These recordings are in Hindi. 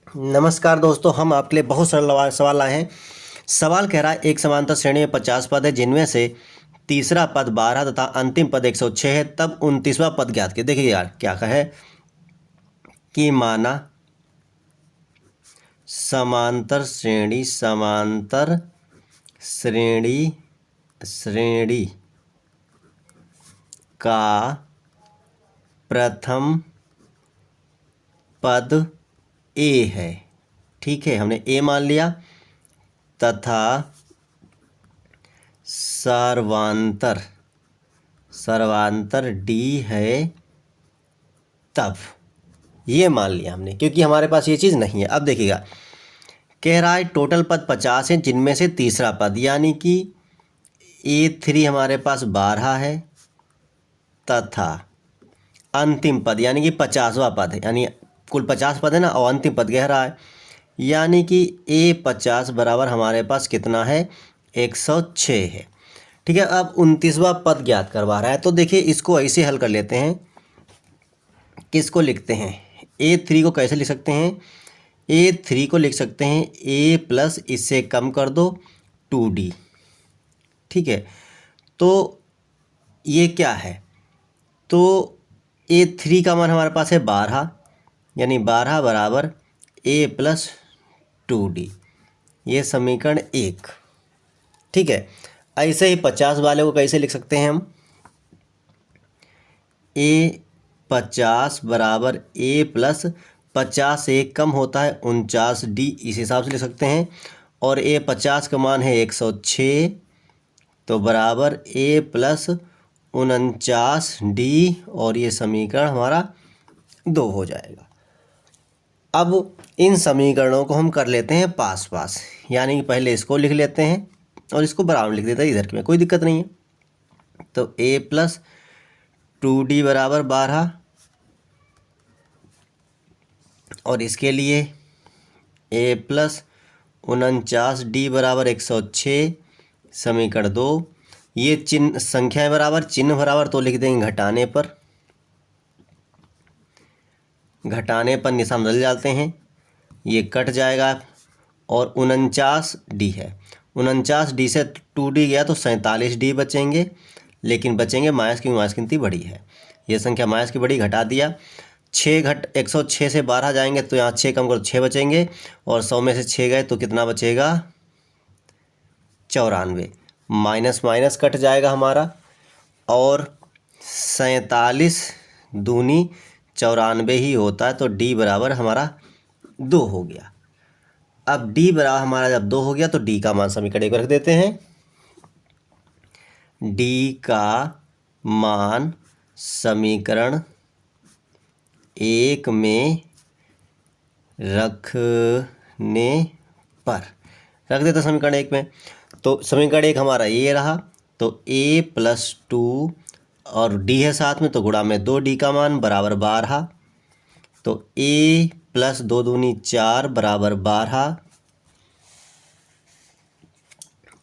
नमस्कार दोस्तों, हम आपके लिए बहुत सरल सवाल लाए हैं। सवाल कह रहा है एक समांतर श्रेणी में 50 पद है जिनमें से तीसरा पद 12 तथा अंतिम पद 106 है, तब 29वां पद ज्ञात कीजिए। देखिए यार क्या कहे कि माना समांतर श्रेणी का प्रथम पद ए है। ठीक है, हमने ए मान लिया, तथा सर्वांतर डी है, तब ये मान लिया हमने, क्योंकि हमारे पास ये चीज़ नहीं है। अब देखिएगा, कह रहा है टोटल पद 50 है जिनमें से तीसरा पद यानी कि A3 हमारे पास 12 है, तथा अंतिम पद यानी कि 50वां पद है, यानी कुल 50 पद है ना, और अंतिम पद कह रहा है यानी कि A50 बराबर हमारे पास कितना है, 106 है। ठीक है, अब 29वां पद ज्ञात करवा रहा है, तो देखिए इसको ऐसे हल कर लेते हैं। किसको लिखते हैं, A3 को कैसे लिख सकते हैं, A3 को लिख सकते हैं A प्लस इससे कम कर दो 2D। ठीक है, तो ये क्या है, तो A3 का मान हमारे पास है 12, यानी 12 बराबर A प्लस 2D, ये समीकरण 1। ठीक है, ऐसे ही 50 वाले को कैसे लिख सकते हैं हम, A50 बराबर A प्लस 50 से कम होता है 49D, इस हिसाब से लिख सकते हैं। और A50 का मान है 106, तो बराबर A प्लस 49D, और ये समीकरण हमारा 2 हो जाएगा। अब इन समीकरणों को हम कर लेते हैं पास पास, यानी कि पहले इसको लिख लेते हैं और इसको बराबर लिख देते हैं इधर में, कोई दिक्कत नहीं है। तो A प्लस 2D बराबर 12, और इसके लिए A प्लस 49D बराबर 106, समीकरण 2। ये चिन्ह संख्याएं बराबर, चिन्ह बराबर तो लिख देंगे घटाने पर निशान बदल जाते हैं, ये कट जाएगा, और 49D है, 49D से 2D गया तो 47D बचेंगे, लेकिन बचेंगे माइनस की, माइनस गिनती बड़ी है, ये संख्या माइनस की बड़ी, घटा दिया। 6 घट 106 से 12 जाएंगे तो यहाँ 6 कम करो 6 बचेंगे, और 100 में से 6 गए तो कितना बचेगा, 94, माइनस माइनस कट जाएगा हमारा, और 47 दूनी 94 ही होता है, तो D बराबर हमारा 2 हो गया। अब D बराबर हमारा जब 2 हो गया तो D का मान समीकरण 1 रख देते हैं। D का मान समीकरण 1 में रखने पर रख देते समीकरण 1 में, तो समीकरण 1 हमारा ये रहा, तो A प्लस 2 और D है साथ में, तो गुणा में 2D का मान बराबर 12, तो A प्लस 2 दूनी 4 बराबर 12,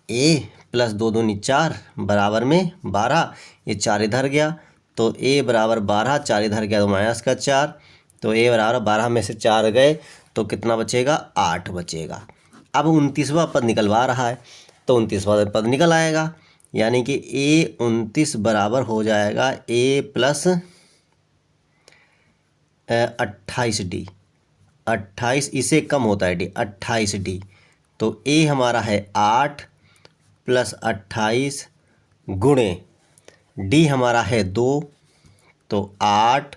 A प्लस 2 दूनी 4 बराबर में 12, ये 4 इधर गया, तो A बराबर 12, 4 इधर गया तो माइनस का 4, तो A बराबर 12 में से 4 गए तो कितना बचेगा, 8 बचेगा। अब 29वां पद निकलवा रहा है, तो 29वां पद निकल आएगा, यानी कि A29 बराबर हो जाएगा A प्लस 28D, 28 इसे कम होता है D, 28D, तो A हमारा है 8 प्लस 28 गुणे D हमारा है 2, तो 8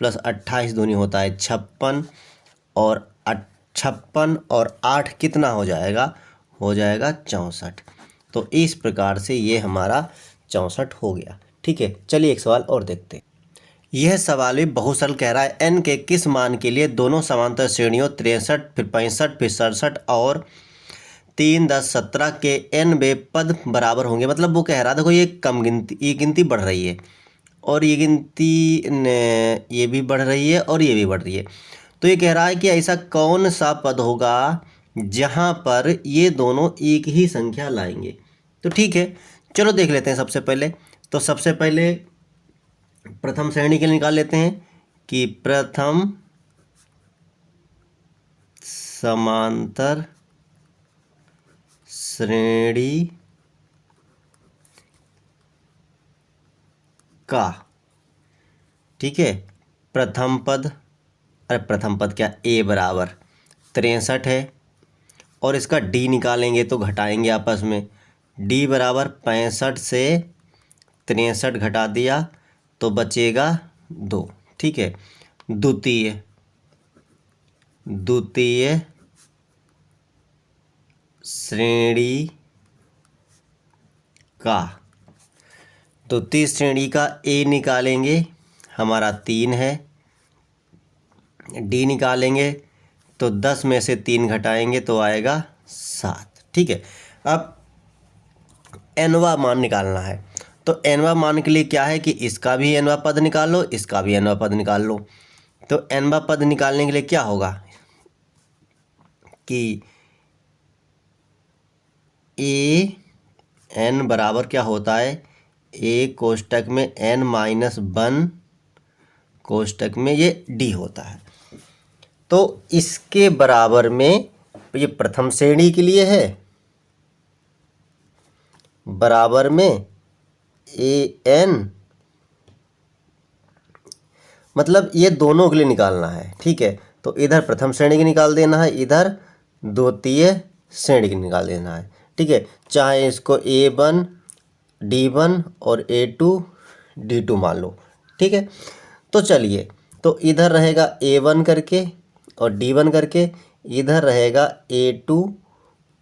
प्लस 28 दूनी होता है 56, और 56 और 8 कितना हो जाएगा, हो जाएगा 64। तो इस प्रकार से ये हमारा 64 हो गया। ठीक है, चलिए एक सवाल और देखते हैं। यह सवाल भी बहुत सरल कह रहा है, n के किस मान के लिए दोनों समांतर श्रेणियों 63 फिर 65 फिर 67 और 3 10 17 के n पद बराबर होंगे। मतलब वो कह रहा देखो ये कम गिनती, ये गिनती बढ़ रही है, और ये गिनती ये भी बढ़ रही है, और ये भी बढ़ रही है, तो ये कह रहा है कि ऐसा कौन सा पद होगा जहाँ पर ये दोनों एक ही संख्या लाएंगे। तो ठीक है, चलो देख लेते हैं। सबसे पहले प्रथम श्रेणी के लिए निकाल लेते हैं कि प्रथम समांतर श्रेणी का, ठीक है, प्रथम पद, अरे प्रथम पद क्या, ए बराबर 63 है, और इसका डी निकालेंगे तो घटाएंगे आपस में, डी बराबर 65 से 63 घटा दिया तो बचेगा 2, ठीक है। द्वितीय श्रेणी का, द्वितीय श्रेणी का ए निकालेंगे, हमारा 3 है, डी निकालेंगे तो 10 में से 3 घटाएंगे तो आएगा 7, ठीक है। अब एनवा मान निकालना है, तो एनवा मान के लिए क्या है कि इसका भी एनवा पद निकाल लो, इसका भी एनवा पद निकाल लो। तो एनवा पद निकालने के लिए क्या होगा कि ए एन बराबर क्या होता है, ए कोष्टक में एन माइनस 1 कोष्टक में ये डी होता है। तो इसके बराबर में, ये प्रथम श्रेणी के लिए है, बराबर में ए एन, मतलब ये दोनों के लिए निकालना है, ठीक है। तो इधर प्रथम श्रेणी की निकाल देना है, इधर द्वितीय श्रेणी की निकाल देना है, ठीक है। चाहे इसको A1 D1 और A2 D2 मान लो, ठीक है। तो चलिए, तो इधर रहेगा A1 करके और D1 करके, इधर रहेगा A2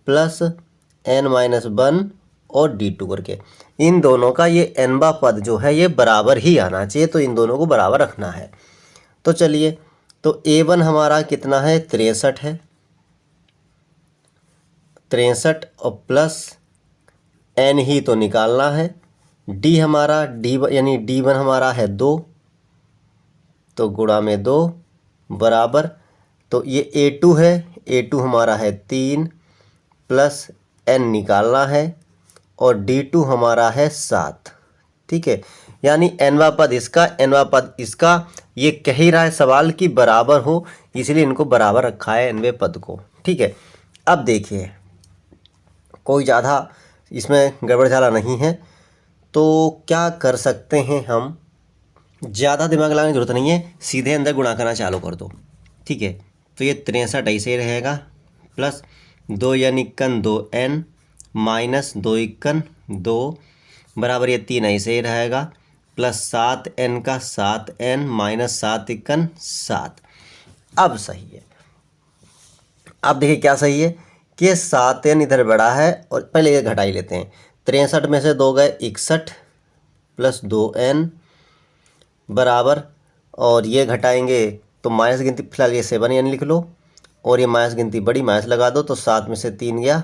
प्लस n-1 और D2 करके। इन दोनों का ये एनवा पद जो है ये बराबर ही आना चाहिए, तो इन दोनों को बराबर रखना है। तो चलिए, तो A1 हमारा कितना है, 63 है, 63 और प्लस n ही तो निकालना है, D हमारा यानी D1 हमारा है 2, तो गुणा में 2 बराबर, तो ये A2 है, A2 हमारा है 3 प्लस n निकालना है और D2 हमारा है 7, ठीक है। यानी एनवा पद इसका, एनवा पद इसका, ये कह ही रहा है सवाल कि बराबर हो, इसलिए इनको बराबर रखा है एनवे पद को, ठीक है। अब देखिए, कोई ज़्यादा इसमें गड़बड़ झाला नहीं है, तो क्या कर सकते हैं हम, ज़्यादा दिमाग लगाने की ज़रूरत नहीं है, सीधे अंदर गुणा करना चालू कर दो, ठीक है। तो ये 63 ऐसे ही रहेगा, प्लस 2 यानी 2n माइनस 2 1 2 बराबर ये 3 ऐसे ही रहेगा, प्लस 7n का 7n माइनस 7 1 7। अब सही है, अब देखिए क्या सही है कि 7n इधर बड़ा है, और पहले ये घटाई लेते हैं, 63 में से 2 गए 61 प्लस 2n बराबर, और ये घटाएंगे तो माइनस गिनती, फिलहाल ये 7n लिख लो, और ये माइनस गिनती बड़ी, माइनस लगा दो, तो 7 में से 3 गया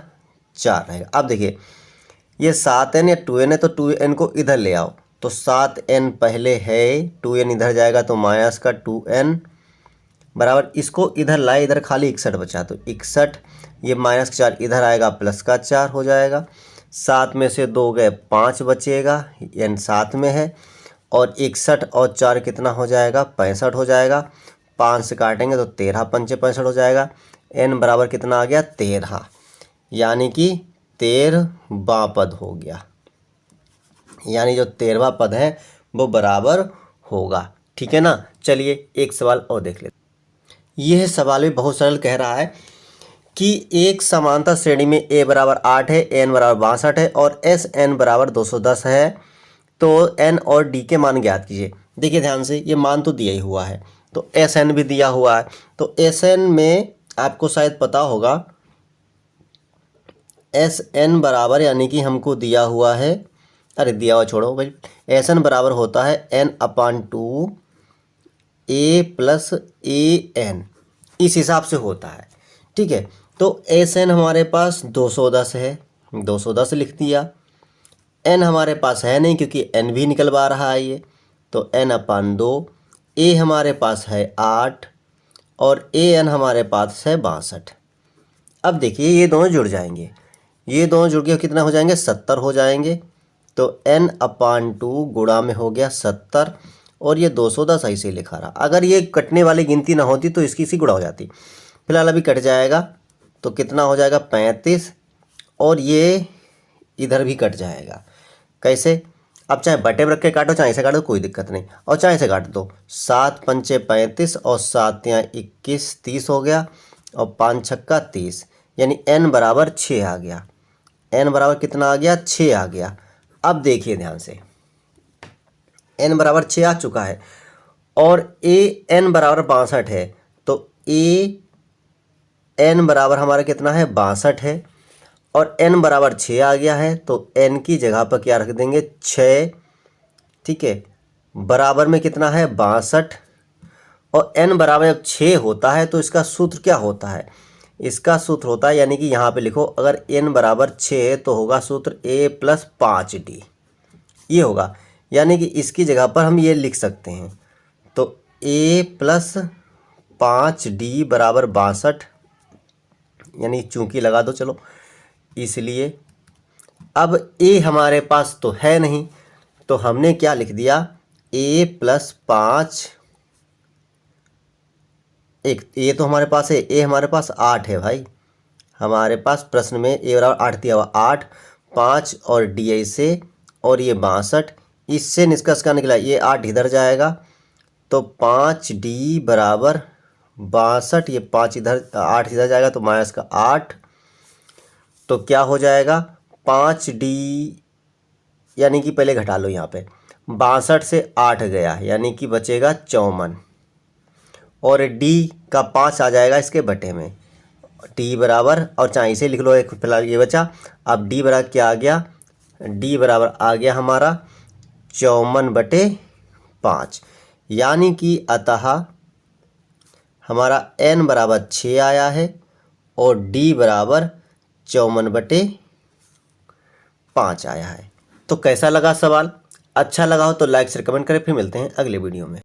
4 रहेगा। अब देखिए, ये 7n या 2n है, तो 2n को इधर ले आओ, तो 7n पहले है, 2n इधर जाएगा तो माइनस का 2n बराबर, इसको इधर लाए, इधर खाली 61 बचा, तो 61, ये माइनस का 4 इधर आएगा, प्लस का 4 हो जाएगा, 7 में से 2 गए 5 बचेगा, n 7 में है, और 61 और 4 कितना हो जाएगा, 65 हो जाएगा, 5 से काटेंगे तो 13 पंचे 65 हो जाएगा, n बराबर कितना आ गया, 13, यानी कि 13वां पद हो गया, यानी जो 13वां पद है वो बराबर होगा, ठीक है ना। चलिए एक सवाल और देख लेते। यह सवाल भी बहुत सरल कह रहा है कि एक समांतर श्रेणी में a बराबर 8 है, n बराबर 62 है और Sn बराबर 210 है, तो n और d के मान ज्ञात कीजिए। देखिए ध्यान से, ये मान तो दिया ही हुआ है, तो Sn भी दिया हुआ है, तो Sn में आपको शायद पता होगा, Sn बराबर यानी कि हमको दिया हुआ है, अरे दिया हुआ छोड़ो भाई, Sn बराबर होता है n/2 a प्लस an, इस हिसाब से होता है, ठीक है। तो Sn हमारे पास 210 है, 210 लिख दिया, n हमारे पास है नहीं क्योंकि n भी निकलवा रहा है ये, तो n/2, a हमारे पास है 8 और an हमारे पास है 62। अब देखिए ये दोनों जुड़ जाएंगे, ये दोनों जुड़ के कितना हो जाएंगे, 70 हो जाएंगे, तो n/2 गुणा में हो गया 70, और ये 210 ऐसे लिखा रहा। अगर ये कटने वाली गिनती ना होती तो इसकी सी गुणा हो जाती, फिलहाल अभी कट जाएगा तो कितना हो जाएगा 35, और ये इधर भी कट जाएगा। कैसे? अब चाहे बटे में रख के काटो, चाहे ऐसे काटो, कोई दिक्कत नहीं, और चाहे ऐसे काट दो। 7 पंचे 35 और 7 यहाँ 21, 30 हो गया, और 5 छक्का 30, यानी n बराबर 6 आ गया। n बराबर कितना आ गया? 6 आ गया। अब देखिए ध्यान से, n बराबर 6 आ चुका है, और a n बराबर 62 है, तो a n बराबर हमारा कितना है? 62 है, और n बराबर 6 आ गया है, तो n की जगह पर क्या रख देंगे? 6, ठीक है। बराबर में कितना है? 62, और n बराबर जब 6 होता है तो इसका सूत्र क्या होता है? इसका सूत्र होता है, यानी कि यहाँ पे लिखो, अगर n बराबर 6 तो होगा सूत्र a + 5d, ये होगा। यानी कि इसकी जगह पर हम ये लिख सकते हैं, तो a + 5d बराबर 62, यानी चूंकि लगा दो चलो, इसलिए अब a हमारे पास तो है नहीं, तो हमने क्या लिख दिया? a + 5, एक a तो हमारे पास है, a हमारे पास 8 है भाई, हमारे पास प्रश्न में a बराबर 8 दिया हुआ, 8, 5 और d ऐसे, और ये 62, इससे निष्कर्ष क्या निकला? ये 8 इधर जाएगा, तो 5d बराबर 62, ये 5 इधर, 8 इधर जाएगा, तो माइनस का 8, तो क्या हो जाएगा? 5d, यानी कि पहले घटा लो यहाँ पे, 62 से 8 गया, यानी कि बचेगा 54, और d का 5 आ जाएगा इसके बटे में, d बराबर, और चाहे इसे लिख लो, एक फिलहाल ये बचा। अब d बराबर क्या आ गया? d बराबर आ गया हमारा 54/5, यानी कि अतः हमारा n बराबर 6 आया है, और d बराबर 54/5 आया है। तो कैसा लगा सवाल? अच्छा लगा हो तो लाइक से कमेंट करें, फिर मिलते हैं अगले वीडियो में।